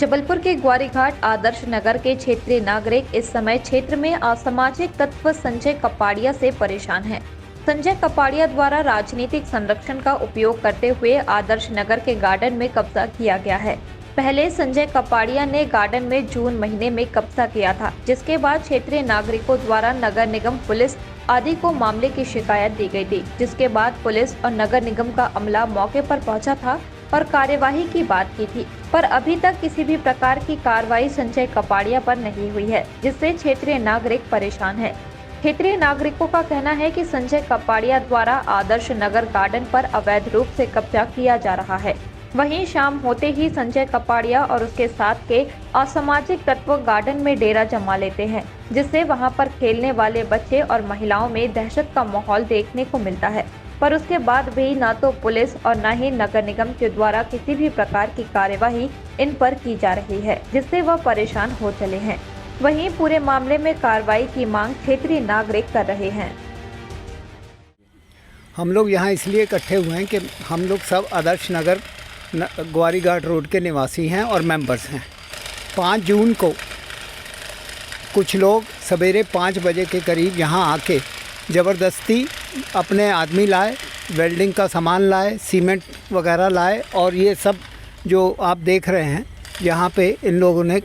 जबलपुर के ग्वारीघाट आदर्श नगर के क्षेत्रीय नागरिक इस समय क्षेत्र में असामाजिक तत्व संजय कपाड़िया से परेशान हैं। संजय कपाड़िया द्वारा राजनीतिक संरक्षण का उपयोग करते हुए आदर्श नगर के गार्डन में कब्जा किया गया है। पहले संजय कपाड़िया ने गार्डन में जून महीने में कब्जा किया था, जिसके बाद क्षेत्रीय नागरिकों द्वारा नगर निगम, पुलिस आदि को मामले की शिकायत दी गई थी, जिसके बाद पुलिस और नगर निगम का अमला मौके पर पहुंचा था और कार्यवाही की बात की थी, पर अभी तक किसी भी प्रकार की कार्रवाई संजय कपाड़िया पर नहीं हुई है, जिससे क्षेत्रीय नागरिक परेशान है। क्षेत्रीय नागरिकों का कहना है कि संजय कपाड़िया द्वारा आदर्श नगर गार्डन पर अवैध रूप से कब्जा किया जा रहा है। वहीं शाम होते ही संजय कपाड़िया और उसके साथ के असामाजिक तत्व गार्डन में डेरा जमा लेते हैं, जिससे वहां पर खेलने वाले बच्चे और महिलाओं में दहशत का माहौल देखने को मिलता है। पर उसके बाद भी न तो पुलिस और न ही नगर निगम के द्वारा किसी भी प्रकार की कार्यवाही इन पर की जा रही है, जिससे वह परेशान हो चले हैं। वहीं पूरे मामले में कार्रवाई की मांग क्षेत्रीय नागरिक कर रहे हैं। हम लोग यहाँ इसलिए इकट्ठे हुए हैं कि हम लोग सब आदर्श नगर ग्वारीघाट रोड के निवासी हैं और मेंबर्स हैं। 5 जून को कुछ लोग सवेरे 5 बजे के करीब यहाँ आके ज़बरदस्ती अपने आदमी लाए, वेल्डिंग का सामान लाए, सीमेंट वगैरह लाए और ये सब जो आप देख रहे हैं यहाँ पे इन लोगों ने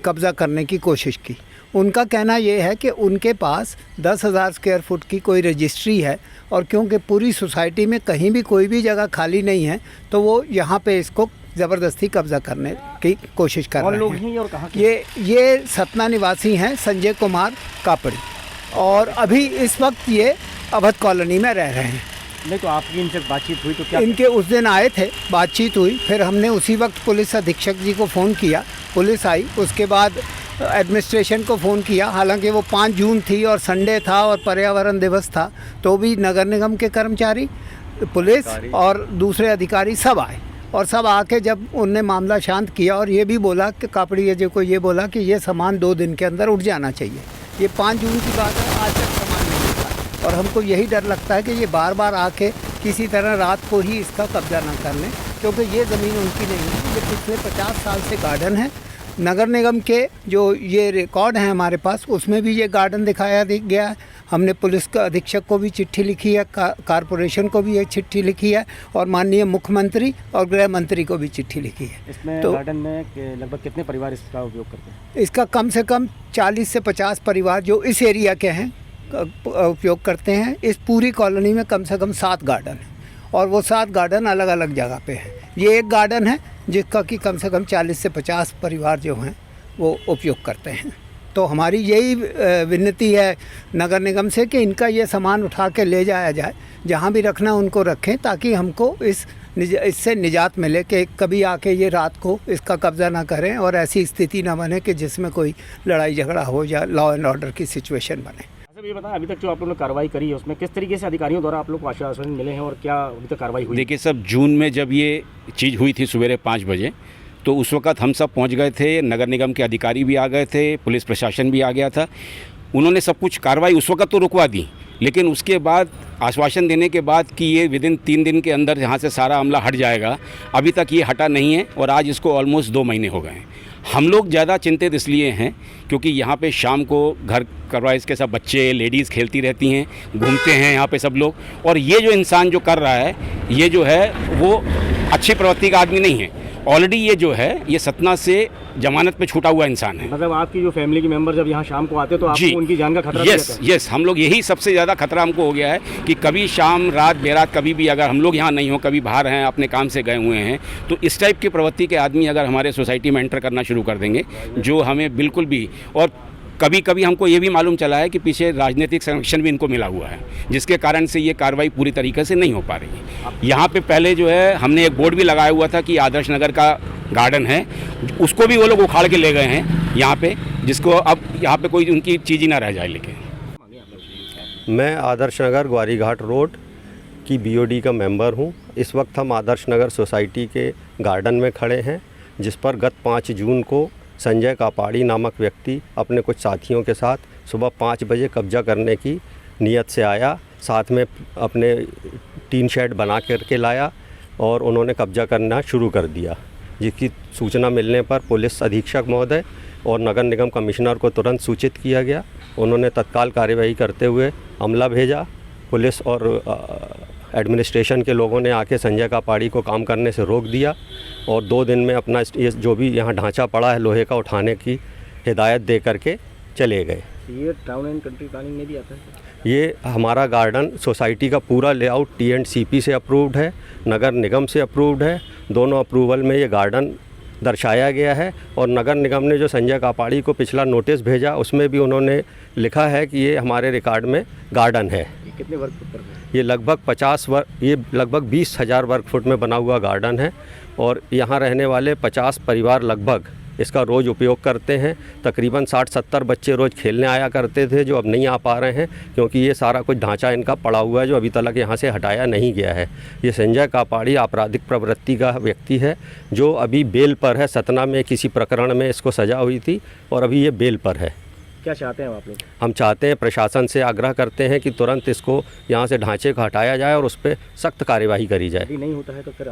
कब्ज़ा करने की कोशिश की। उनका कहना ये है कि उनके पास 10,000 स्क्वायर फुट की कोई रजिस्ट्री है और क्योंकि पूरी सोसाइटी में कहीं भी कोई भी जगह खाली नहीं है तो वो यहाँ पे इसको ज़बरदस्ती कब्ज़ा करने की कोशिश कर रहे हैं। और कहाँ ये सतना निवासी हैं संजय कुमार कापड़ी और अभी इस वक्त ये अवध कॉलोनी में रह रहे हैं। नहीं तो आपकी इनसे बातचीत हुई तो क्या? इनके उस दिन आए थे, बातचीत हुई, फिर हमने उसी वक्त पुलिस अधीक्षक जी को फ़ोन किया, पुलिस आई, उसके बाद एडमिनिस्ट्रेशन को फ़ोन किया। हालांकि वो 5 जून थी और संडे था और पर्यावरण दिवस था, तो भी नगर निगम के कर्मचारी, पुलिस और दूसरे अधिकारी सब आए और सब आके जब उनने मामला शांत किया और ये भी बोला कि कापड़िया जी को ये बोला कि ये सामान 2 दिन के अंदर उठ जाना चाहिए। ये 5 जून की बात है, आज तक सामान नहीं उठा और हमको यही डर लगता है कि ये बार बार आके किसी तरह रात को ही इसका कब्जा ना कर लें, क्योंकि ये ज़मीन उनकी नहीं है। ये पिछले 50 साल से गार्डन है। नगर निगम के जो ये रिकॉर्ड हैं हमारे पास, उसमें भी ये गार्डन दिखाया गया है। हमने पुलिस का अधीक्षक को भी चिट्ठी लिखी है, कारपोरेशन को भी एक चिट्ठी लिखी है और माननीय मुख्यमंत्री और गृह मंत्री को भी चिट्ठी लिखी है। इसमें तो गार्डन में लगभग कितने परिवार इसका उपयोग करते हैं? इसका कम से कम 40 से 50 परिवार जो इस एरिया के हैं उपयोग करते हैं। इस पूरी कॉलोनी में कम से कम 7 गार्डन हैं और वो 7 गार्डन अलग अलग जगह पे हैं। ये एक गार्डन है जिसका कि कम से कम 40 से 50 परिवार जो हैं वो उपयोग करते हैं। तो हमारी यही विनती है नगर निगम से कि इनका ये सामान उठा के ले जाया जाए, जहाँ भी रखना उनको रखें, ताकि हमको इससे निजात मिले कि कभी आके ये रात को इसका कब्ज़ा ना करें और ऐसी स्थिति ना बने कि जिसमें कोई लड़ाई झगड़ा हो या लॉ एंड ऑर्डर की सिचुएशन बने। ये बताएं, अभी तक जो आप लोगों ने कार्रवाई करी है उसमें किस तरीके से अधिकारियों द्वारा आप लोग को आश्वासन मिले हैं और क्या अभी तक कार्रवाई हुई? देखिए सब, जून में जब ये चीज़ हुई थी सवेरे 5 बजे, तो उस वक्त हम सब पहुंच गए थे, नगर निगम के अधिकारी भी आ गए थे, पुलिस प्रशासन भी आ गया था। उन्होंने सब कुछ कार्रवाई उस वक्त तो रुकवा दी, लेकिन उसके बाद आश्वासन देने के बाद कि ये विदिन 3 दिन के अंदर यहाँ से सारा अमला हट जाएगा, अभी तक ये हटा नहीं है और आज इसको ऑलमोस्ट 2 महीने हो गए हैं। हम लोग ज़्यादा चिंतित इसलिए हैं क्योंकि यहाँ पे शाम को घर करवाइज के सब बच्चे, लेडीज़ खेलती रहती हैं, घूमते हैं यहाँ पे सब लोग, और ये जो इंसान जो कर रहा है, ये जो है वो अच्छी प्रवृत्ति का आदमी नहीं है। ऑलरेडी ये जो है ये सतना से जमानत पे छूटा हुआ इंसान है। मतलब आपकी जो फैमिली के मेंबर जब यहाँ शाम को आते तो आपको उनकी जान का खतरा? यस, हम लोग यही सबसे ज़्यादा खतरा हमको हो गया है कि कभी शाम, रात, बेरात, कभी भी अगर हम लोग यहाँ नहीं हो, कभी बाहर हैं, अपने काम से गए हुए हैं, तो इस टाइप की प्रवृत्ति के आदमी अगर हमारे सोसाइटी में एंटर करना शुरू कर देंगे, जो हमें बिल्कुल भी, और कभी कभी हमको ये भी मालूम चला है कि पीछे राजनीतिक संरक्षण भी इनको मिला हुआ है, जिसके कारण से ये कार्रवाई पूरी तरीके से नहीं हो पा रही है। यहाँ पे पहले जो है हमने एक बोर्ड भी लगाया हुआ था कि आदर्श नगर का गार्डन है, उसको भी वो लोग उखाड़ के ले गए हैं यहाँ पे, जिसको अब यहाँ पे कोई उनकी चीज़ ही ना रह जाए। लेकिन मैं आदर्श नगर ग्वारीघाट रोड की BOD का मेंबर हूँ। इस वक्त हम आदर्श नगर सोसाइटी के गार्डन में खड़े हैं, जिस पर गत 5 जून को संजय कापाड़ी नामक व्यक्ति अपने कुछ साथियों के साथ सुबह 5 बजे कब्जा करने की नीयत से आया। साथ में अपने टीन शेड बना करके लाया और उन्होंने कब्जा करना शुरू कर दिया। जिसकी सूचना मिलने पर पुलिस अधीक्षक महोदय और नगर निगम कमिश्नर को तुरंत सूचित किया गया। उन्होंने तत्काल कार्यवाही करते हुए अमला भेजा। पुलिस और एडमिनिस्ट्रेशन के लोगों ने आके संजय कापाड़ी को काम करने से रोक दिया और 2 दिन में अपना ये जो भी यहाँ ढांचा पड़ा है लोहे का उठाने की हिदायत दे करके चले गए। ये टाउन एंड कंट्री प्लानिंग में भी आता है? ये हमारा गार्डन सोसाइटी का पूरा लेआउट T&CP से अप्रूव्ड है, नगर निगम से अप्रूव्ड है। दोनों अप्रूवल में ये गार्डन दर्शाया गया है और नगर निगम ने जो संजय कापाड़ी को पिछला नोटिस भेजा उसमें भी उन्होंने लिखा है कि ये हमारे रिकॉर्ड में गार्डन है। ये कितने वर्ग फुट पर है? ये लगभग 20,000 वर्ग फुट में बना हुआ गार्डन है और यहाँ रहने वाले 50 परिवार लगभग इसका रोज़ उपयोग करते हैं। तकरीबन 60-70 बच्चे रोज़ खेलने आया करते थे जो अब नहीं आ पा रहे हैं क्योंकि ये सारा कुछ ढांचा इनका पड़ा हुआ है जो अभी तक यहाँ से हटाया नहीं गया है। ये संजय कापाड़ी आपराधिक प्रवृत्ति का व्यक्ति है जो अभी बेल पर है। सतना में किसी प्रकरण में इसको सज़ा हुई थी और अभी ये बेल पर है। क्या चाहते हैं आप लोग? हम चाहते हैं, प्रशासन से आग्रह करते हैं कि तुरंत इसको यहाँ से ढांचे को हटाया जाए और उस पर सख्त कार्यवाही करी जाए। यदि नहीं होता है तो फिर